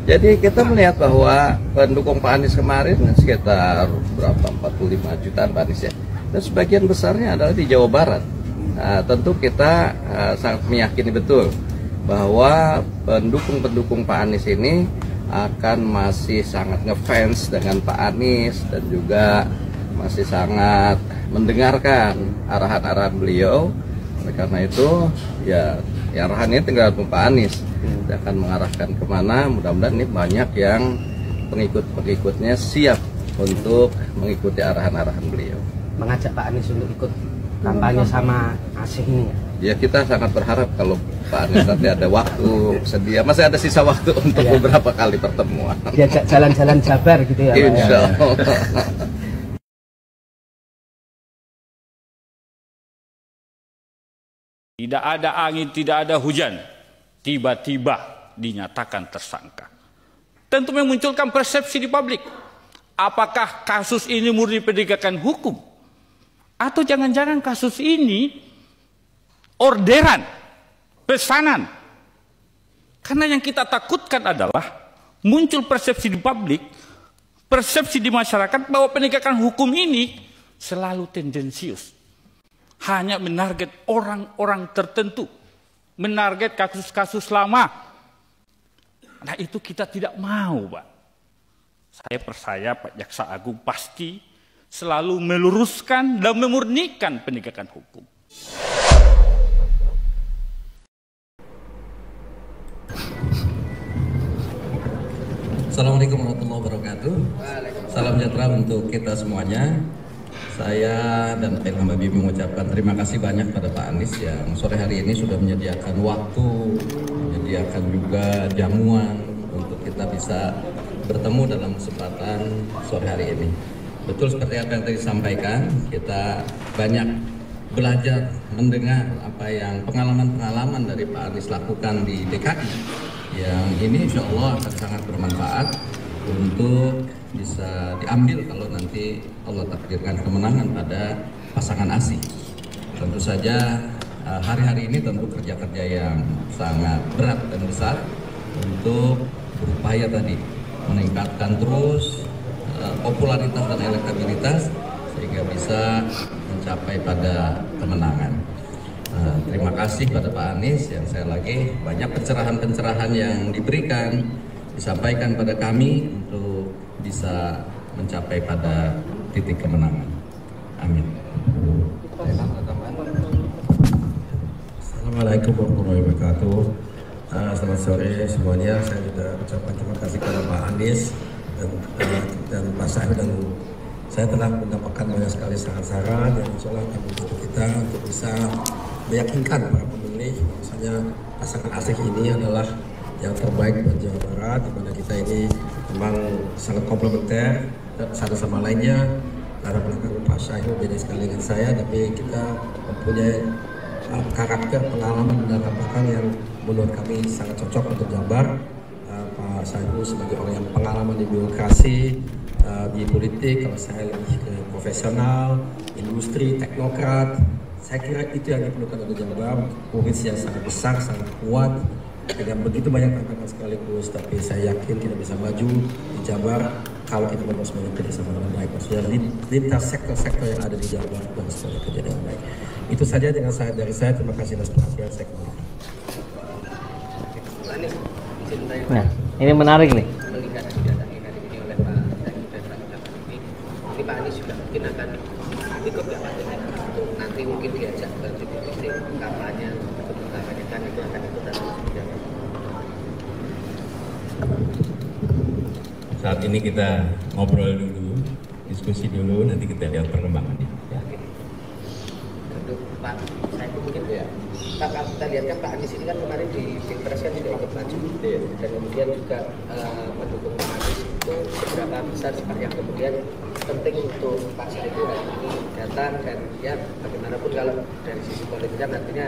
Jadi kita melihat bahwa pendukung Pak Anies kemarin sekitar berapa 45 jutaan Pak Anies ya. Dan sebagian besarnya adalah di Jawa Barat. Nah, tentu kita sangat meyakini betul bahwa pendukung-pendukung Pak Anies ini akan masih sangat ngefans dengan Pak Anies dan juga masih sangat mendengarkan arahan-arahan beliau. Oleh karena itu ya arahannya tinggal Pak Anies. Dia akan mengarahkan kemana, mudah-mudahan ini banyak yang pengikut-pengikutnya siap untuk mengikuti arahan-arahan beliau. Mengajak Pak Anies untuk ikut kampanye sama Asih ini ya? Kita sangat berharap kalau Pak Anies nanti ada waktu sedia, masih ada sisa waktu untuk beberapa kali pertemuan. Diajak jalan-jalan Jabar gitu ya? Insya Allah. Tidak ada angin, tidak ada hujan, tiba-tiba dinyatakan tersangka. Tentu memunculkan persepsi di publik. Apakah kasus ini murni penegakan hukum? Atau jangan-jangan kasus ini orderan, pesanan? Karena yang kita takutkan adalah muncul persepsi di publik, persepsi di masyarakat bahwa penegakan hukum ini selalu tendensius. Hanya menarget orang-orang tertentu, menarget kasus-kasus lama. Nah itu kita tidak mau, Pak. Saya percaya Pak Jaksa Agung pasti selalu meluruskan dan memurnikan penegakan hukum. Assalamualaikum warahmatullahi wabarakatuh. Salam sejahtera untuk kita semuanya. Saya dan Pak Ilham Habibie mengucapkan terima kasih banyak pada Pak Anies yang sore hari ini sudah menyediakan waktu, menyediakan juga jamuan untuk kita bisa bertemu dalam kesempatan sore hari ini. Betul seperti apa yang tadi disampaikan, kita banyak belajar mendengar apa yang pengalaman-pengalaman dari Pak Anies lakukan di DKI, yang ini insya Allah akan sangat bermanfaat untuk bisa diambil kalau nanti Allah takdirkan kemenangan pada pasangan ASI. Tentu saja hari-hari ini tentu kerja-kerja yang sangat berat dan besar untuk berupaya tadi meningkatkan terus popularitas dan elektabilitas sehingga bisa mencapai pada kemenangan. Terima kasih pada Pak Anies yang saya lagi banyak pencerahan-pencerahan yang diberikan, disampaikan pada kami untuk bisa mencapai pada titik kemenangan. Amin. Assalamualaikum warahmatullahi wabarakatuh. Selamat sore semuanya. Saya juga ucapkan terima kasih kepada Pak Anies dan Pak Syahid, dan saya telah mendapatkan banyak sekali saran-saran yang insya Allah akan membantu kita untuk bisa meyakinkan para pemilih misalnya pasangan Asih ini adalah yang terbaik buat Jawa Barat, di mana kita ini memang sangat komplementer satu sama lainnya. Latar belakang Pak Syahid beda sekali dengan saya, tapi kita mempunyai karakter, pengalaman dan latar belakang yang menurut kami sangat cocok untuk Jabar. Pak Syahid sebagai orang yang pengalaman di birokrasi, di politik, kalau saya lebih ke profesional, industri, teknokrat. Saya kira itu yang diperlukan untuk Jabar, provinsi yang sangat besar, sangat kuat, dengan begitu banyak tantangan sekaligus, tapi saya yakin kita bisa maju di Jabar kalau kita memang semuanya kerjasama dengan baik. Maksudnya lintas sektor-sektor yang ada di Jabar dan semuanya kerja dengan baik. Itu saja dari saya. Terima kasih atas perhatian saya kembali. Nah, ini menarik nih. Melihat didatangi hari ini oleh Pak Syahid dan Pak Ilham Habibie, ini Pak Anies juga mungkin akan ikut ya Pak, untuk nanti mungkin diajak ke titik-titik kampanye untuk mengkampanyekan itu akan ikut atau tidak? Saat ini kita ngobrol dulu, diskusi dulu, nanti kita lihat perkembangannya. Ya. Untuk Pak Syahid mungkin ya. Pak, kalau kita lihat kan Pak Anies ini kan kemarin di Pilpres kan tidak ikut maju, dan kemudian juga mendukung Pak Anies itu seberapa besar sih yang kemudian penting untuk Pak Syahid itu hari ini datang, dan ya bagaimanapun kalau dari sisi politiknya nantinya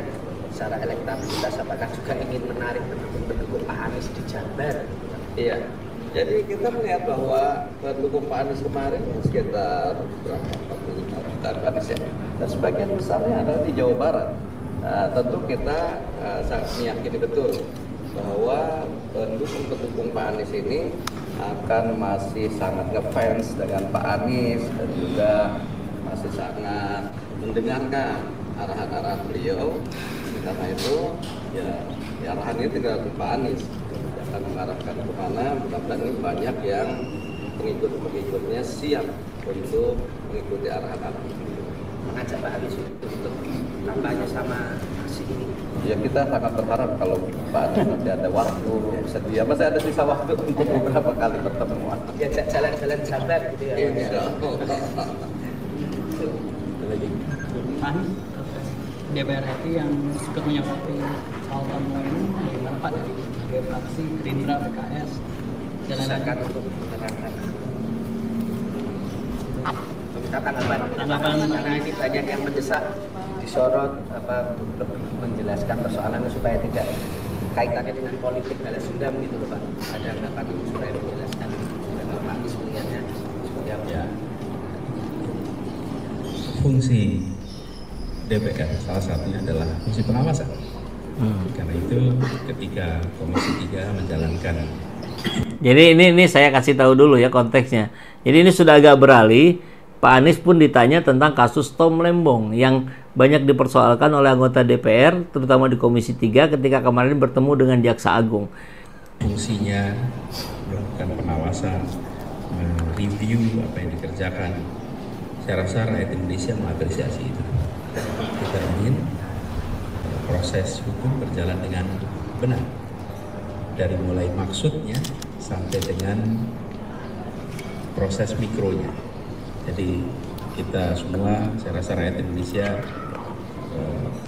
secara elektabilitas apakah juga ingin menarik pendukung Pak Anies di Jabar? Iya. Jadi kita melihat bahwa pendukung Pak Anies kemarin sekitar berapa 45 juta Pak Anies ya. Dan sebagian besarnya adalah di Jawa Barat. Tentu kita sangat meyakini betul bahwa pendukung Pak Anies ini akan masih sangat ngefans dengan Pak Anies dan juga masih sangat mendengarkan arahan-arahan beliau. Karena itu ya arahan ini tidak ke Pak Anies, akan mengarahkan kemana. Mudah-mudahan ini banyak yang pengikut-pengikutnya siap untuk mengikuti arahan-arahan beliau. Mengajak Pak Anies untuk kampanye sama si ini. Ya kita sangat berharap kalau Pak Anies nanti ada waktu sedia, masih ada sisa waktu untuk beberapa kali pertemuan. Ya jalan-jalan Jabar gitu ya. Pan DPR RI yang suka menyoroti soal tamu ini bagaimana Pak dari sebagai fraksi Gerindra, PKS dan Silakan lain-lain. untuk menerangkan. Kita tanggapan karena ini banyak yang mendesak disorot lebih menjelaskan persoalannya supaya tidak kaitannya dengan politik balas dendam gitu loh Pak. Ada anggapan supaya menjelaskan dengan Pak Anies melihatnya seperti apa? Ya. Fungsi DPR salah satunya adalah fungsi pengawasan. Karena itu ketika Komisi 3 menjalankan. Jadi ini saya kasih tahu dulu ya konteksnya. Jadi ini sudah agak beralih. Pak Anies pun ditanya tentang kasus Tom Lembong yang banyak dipersoalkan oleh anggota DPR, terutama di Komisi 3 ketika kemarin bertemu dengan Jaksa Agung. Fungsinya melakukan pengawasan, mereview apa yang dikerjakan. Saya rasa rakyat Indonesia mengapresiasi itu. Kita ingin proses hukum berjalan dengan benar. Dari mulai maksudnya sampai dengan proses mikronya. Jadi kita semua, saya rasa rakyat Indonesia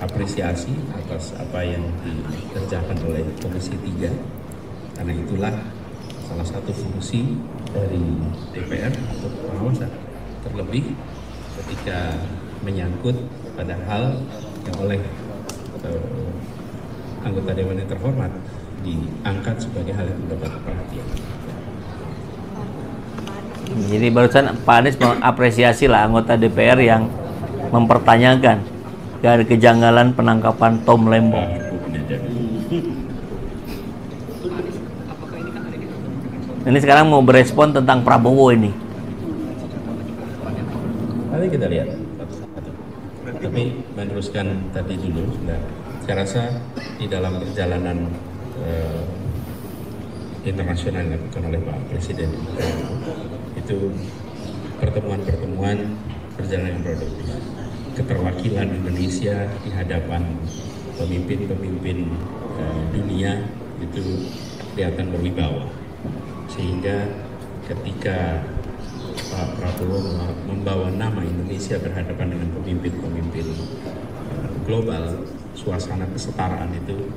apresiasi atas apa yang dikerjakan oleh Komisi 3. Karena itulah salah satu fungsi dari DPR untuk pengawasan. Terlebih ketika menyangkut pada hal yang oleh anggota Dewan yang terhormat diangkat sebagai hal yang mendapat perhatian. Jadi barusan Pak Anies mengapresiasi lah anggota DPR yang mempertanyakan dari kejanggalan penangkapan Tom Lembong. Ini sekarang mau berespon tentang Prabowo ini. Nanti kita lihat satu-satu. Tapi meneruskan tadi dulu, saya rasa di dalam perjalanan internasional yang dilakukan oleh Pak Presiden itu pertemuan-pertemuan perjalanan yang produktif. Keterwakilan Indonesia di hadapan pemimpin-pemimpin dunia itu kelihatan berwibawa. Sehingga ketika Pak Prabowo membawa nama Indonesia berhadapan dengan pemimpin-pemimpin global, suasana kesetaraan itu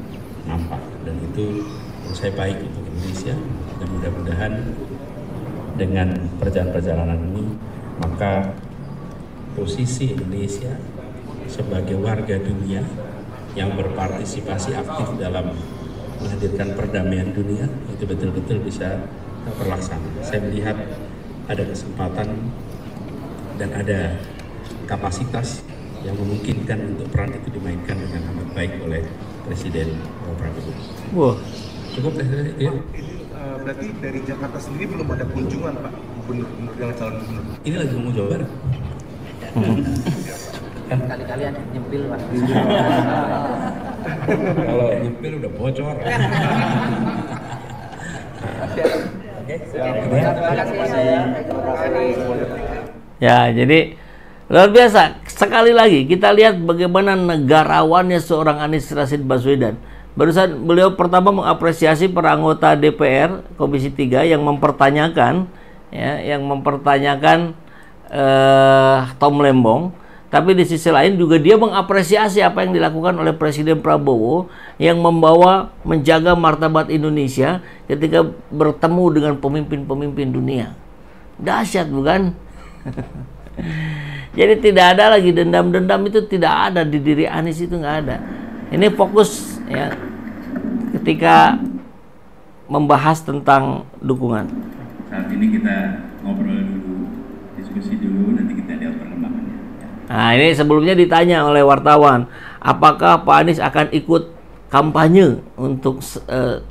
nampak, dan itu menurut saya baik untuk Indonesia. Dan mudah-mudahan dengan perjalanan ini maka posisi Indonesia sebagai warga dunia yang berpartisipasi aktif dalam menghadirkan perdamaian dunia itu betul-betul bisa terlaksana. Saya melihat ada kesempatan dan ada kapasitas yang memungkinkan untuk peran itu dimainkan dengan amat baik oleh Presiden Prabowo. Wah, Cukup ya? Berarti dari Jakarta sendiri belum ada kunjungan Pak gubernur yang calon gubernur. Ini lagi mau Jawa Barat. Kali-kali ada nyempil Pak. Kalau nyempil udah bocor. ya jadi luar biasa. Sekali lagi kita lihat bagaimana negarawannya seorang Anies Rashid Baswedan. Barusan beliau pertama mengapresiasi para anggota DPR Komisi 3 yang mempertanyakan Tom Lembong. Tapi di sisi lain juga dia mengapresiasi apa yang dilakukan oleh Presiden Prabowo yang menjaga martabat Indonesia ketika bertemu dengan pemimpin-pemimpin dunia. Dahsyat bukan? Jadi tidak ada lagi dendam-dendam, itu tidak ada di diri Anies, itu nggak ada. Ini fokus ya ketika membahas tentang dukungan. Saat ini kita ngobrol dulu, diskusi dulu, nanti kita lihat perkembangannya. Nah, ini sebelumnya ditanya oleh wartawan, apakah Pak Anies akan ikut kampanye untuk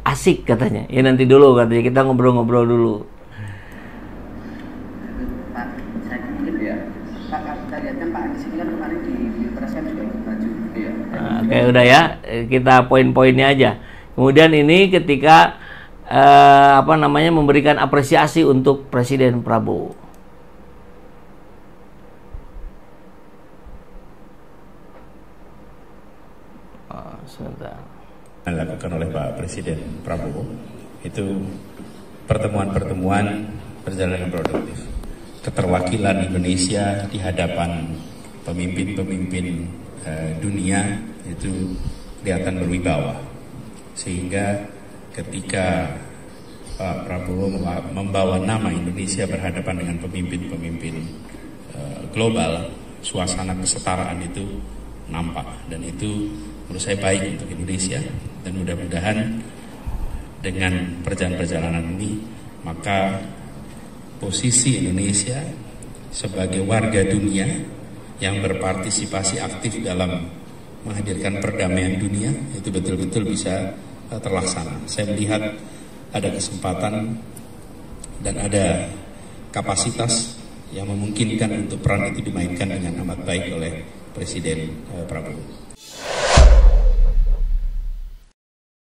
asik katanya. Ya nanti dulu katanya, kita ngobrol-ngobrol dulu. Pak, saya mungkin ya. Pak, kita lihat kan Pak Anies ini kan kemarin di Pilpres kan juga ikut maju. Iya. Oke, udah ya, kita poin-poinnya aja. Kemudian ini ketika memberikan apresiasi untuk Presiden Prabowo. Sebentar. Dilakukan oleh Pak Presiden Prabowo itu pertemuan-pertemuan berjalan dengan produktif. Keterwakilan Indonesia di hadapan pemimpin-pemimpin dunia itu kelihatan berwibawa, sehingga ketika Pak Prabowo membawa nama Indonesia berhadapan dengan pemimpin-pemimpin global, suasana kesetaraan itu nampak, dan itu menurut saya baik untuk Indonesia. Dan mudah-mudahan dengan perjalanan ini, maka posisi Indonesia sebagai warga dunia yang berpartisipasi aktif dalam menghadirkan perdamaian dunia itu betul-betul bisa terlaksana. Saya melihat ada kesempatan dan ada kapasitas yang memungkinkan untuk peran itu dimainkan dengan amat baik oleh Presiden Prabowo.